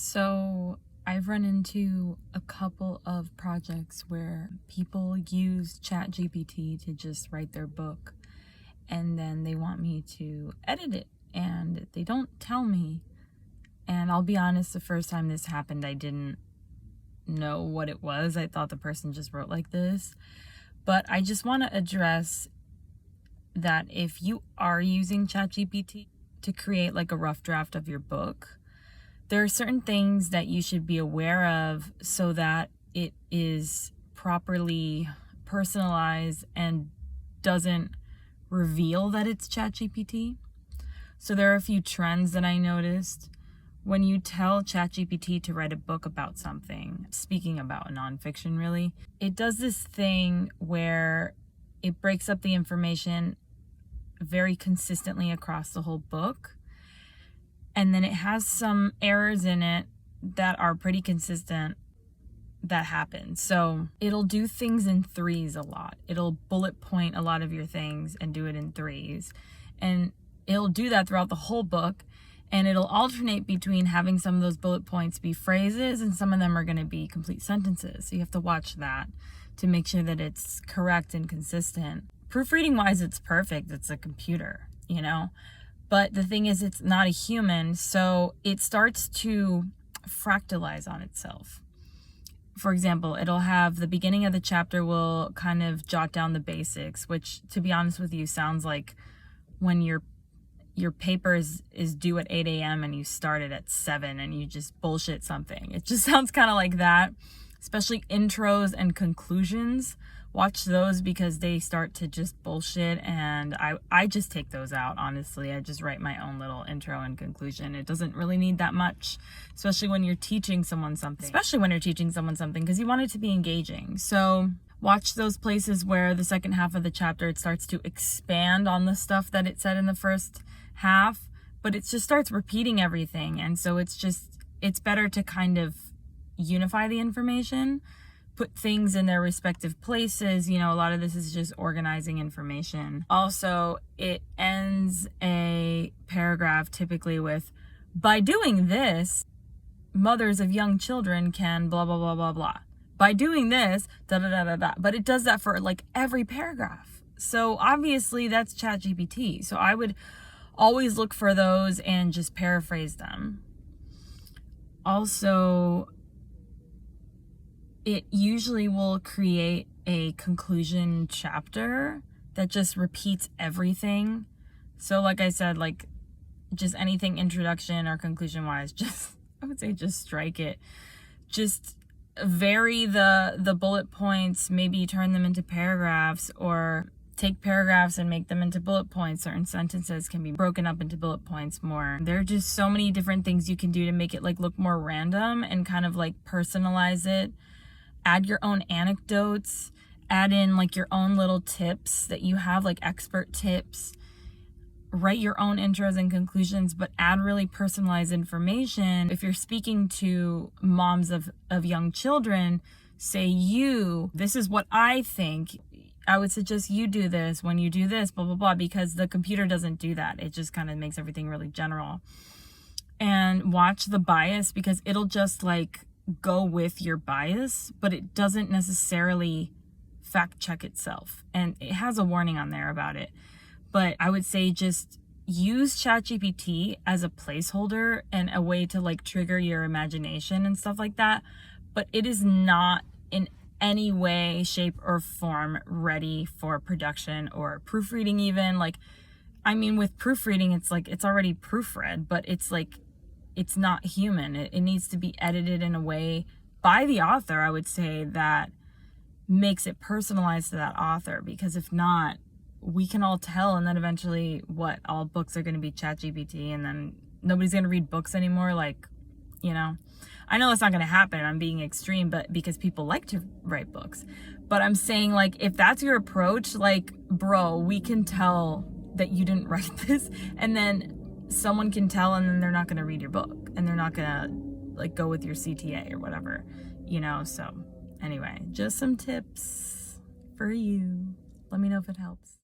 So I've run into a couple of projects where people use ChatGPT to just write their book, and then they want me to edit it and they don't tell me. And I'll be honest, the first time this happened, I didn't know what it was. I thought the person just wrote like this. But I just want to address that if you are using ChatGPT to create like a rough draft of your book, there are certain things that you should be aware of so that it is properly personalized and doesn't reveal that it's ChatGPT. So there are a few trends that I noticed. When you tell ChatGPT to write a book about something, speaking about nonfiction really, it does this thing where it breaks up the information very consistently across the whole book. And then it has some errors in it that are pretty consistent that happen. So it'll do things in threes a lot. It'll bullet point a lot of your things and do it in threes. And it'll do that throughout the whole book. And it'll alternate between having some of those bullet points be phrases and some of them are going to be complete sentences. So you have to watch that to make sure that it's correct and consistent. Proofreading wise, it's perfect. It's a computer, you know? But the thing is, it's not a human, so it starts to fractalize on itself. For example, it'll have the beginning of the chapter will kind of jot down the basics, which, to be honest with you, sounds like when your paper is due at 8 a.m. and you start it at 7 and you just bullshit something. It just sounds kind of like that, especially intros and conclusions. Watch those because they start to just bullshit, and I just take those out, honestly. I just write my own little intro and conclusion. It doesn't really need that much, especially when you're teaching someone something. Because you want it to be engaging. So watch those places where the second half of the chapter, it starts to expand on the stuff that it said in the first half, but it just starts repeating everything. And so it's better to kind of unify the information, put things in their respective places. You know, a lot of this is just organizing information. Also, it ends a paragraph typically with, by doing this, mothers of young children can blah, blah, blah, blah, blah. By doing this, da, da, da, da, da. But it does that for like every paragraph. So obviously that's ChatGPT. So I would always look for those and just paraphrase them. Also, it usually will create a conclusion chapter that just repeats everything. So like I said, like just anything introduction or conclusion wise, I would say just strike it. Just vary the bullet points, maybe turn them into paragraphs, or take paragraphs and make them into bullet points. Certain sentences can be broken up into bullet points more. There are just so many different things you can do to make it like look more random and kind of like personalize it. Add your own anecdotes, add in like your own little tips that you have, like expert tips. Write your own intros and conclusions, but add really personalized information. If you're speaking to moms of young children, say this is what I think. I would suggest you do this when you do this, blah, blah, blah, because the computer doesn't do that. It just kind of makes everything really general. And watch the bias, because it'll just like go with your bias, but it doesn't necessarily fact check itself. And it has a warning on there about it. But I would say just use ChatGPT as a placeholder and a way to like trigger your imagination and stuff like that. But it is not in any way, shape, or form ready for production or proofreading even. Like, I mean, with proofreading, it's like, it's already proofread, but it's like, it's not human. It needs to be edited in a way by the author, I would say, that makes it personalized to that author. Because if not, we can all tell, and then eventually all books are going to be ChatGPT, and then nobody's going to read books anymore. Like, you know, I know that's not going to happen. I'm being extreme, but because people like to write books. But I'm saying, like, if that's your approach, like, bro, we can tell that you didn't write this, and then someone can tell, and then they're not going to read your book, and they're not going to like go with your CTA or whatever, you know. So anyway, just some tips for you. Let me know if it helps.